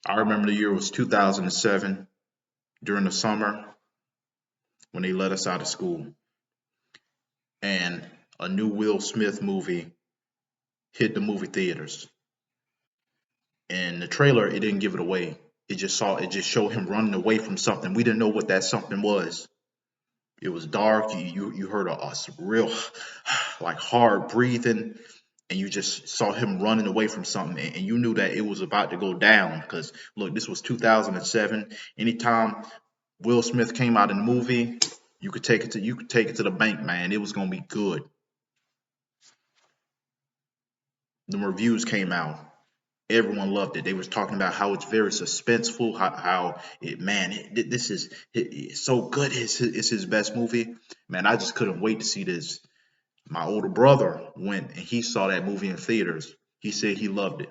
I remember the year was 2007 during the summer when they let us out of school, and a new Will Smith movie hit the movie theaters. And the trailer, it didn't give it away. It just showed him running away from something. We didn't know what that something was. It was dark. You heard a real like hard breathing, and you just saw him running away from something, and you knew that it was about to go down. Because look, this was 2007. Anytime Will Smith came out in the movie, you could take it to the bank, man. It was gonna be good. The reviews came out. Everyone loved it. They was talking about how it's very suspenseful, how it, man, this is it's so good. It's his best movie. Man, I just couldn't wait to see this. My older brother went and he saw that movie in theaters. He said he loved it.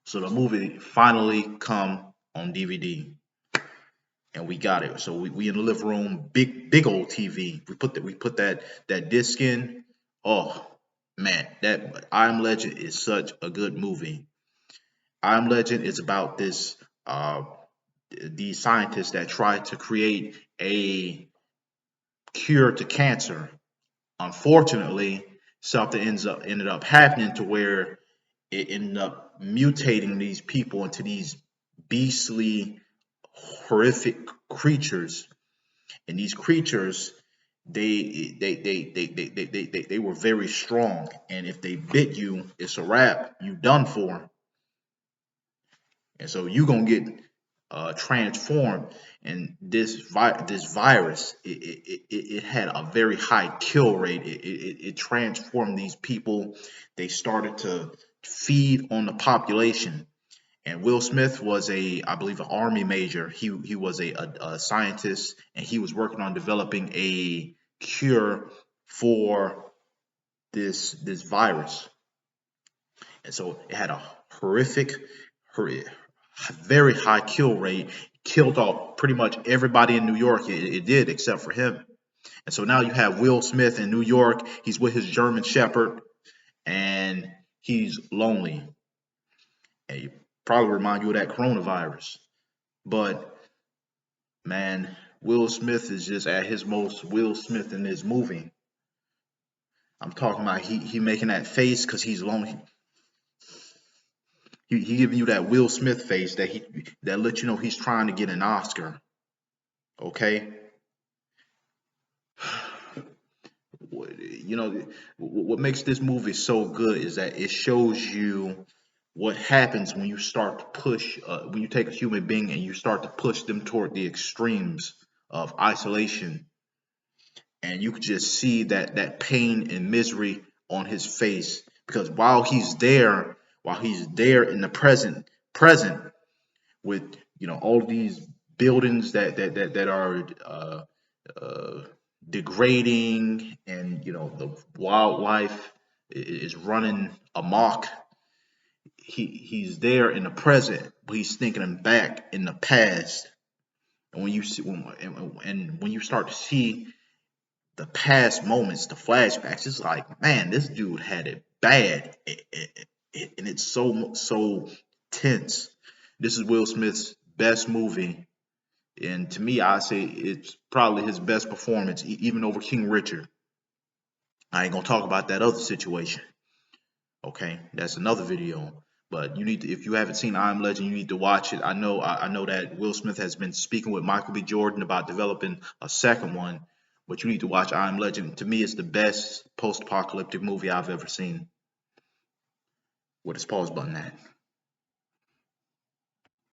So the movie finally come on DVD, and we got it. So we in the living room, big old TV. We put that disc in. Oh man, that I Am Legend is such a good movie. I Am Legend is about this these scientists that try to create a cure to cancer. Unfortunately, something ended up happening to where it ended up mutating these people into these beastly, horrific creatures. And these creatures, they were very strong. And if they bit you, it's a wrap. You done for. And so you gonna get transformed. And this virus, it had a very high kill rate. It transformed these people. They started to feed on the population. And Will Smith was I believe, an army major. He was a scientist, and he was working on developing a cure for this virus. And so it had a horrific, very high kill rate. Killed off pretty much everybody in New York. It did, except for him. And so now you have Will Smith in New York. He's with his German Shepherd, and he's lonely. And you probably remind you of that coronavirus. But man, Will Smith is just at his most Will Smith in this movie. I'm talking about he making that face because he's lonely. He giving you that Will Smith face that lets you know he's trying to get an Oscar. Okay, you know what makes this movie so good is that it shows you what happens when you start to push when you take a human being and you start to push them toward the extremes of isolation, and you could just see that pain and misery on his face because while he's there in the present with all these buildings that are uh, degrading, and the wildlife is running amok. He's there in the present, but he's thinking back in the past. And when you see and when you start to see the past moments, the flashbacks, it's like, man, this dude had it bad, and it's so tense. This is Will Smith's best movie, and to me, I say it's probably his best performance, even over King Richard. I ain't gonna talk about that other situation. Okay, that's another video. But you need to, if you haven't seen I Am Legend, you need to watch it. I know that Will Smith has been speaking with Michael B. Jordan about developing a second one, but you need to watch I Am Legend. To me, it's the best post-apocalyptic movie I've ever seen. With his pause button at.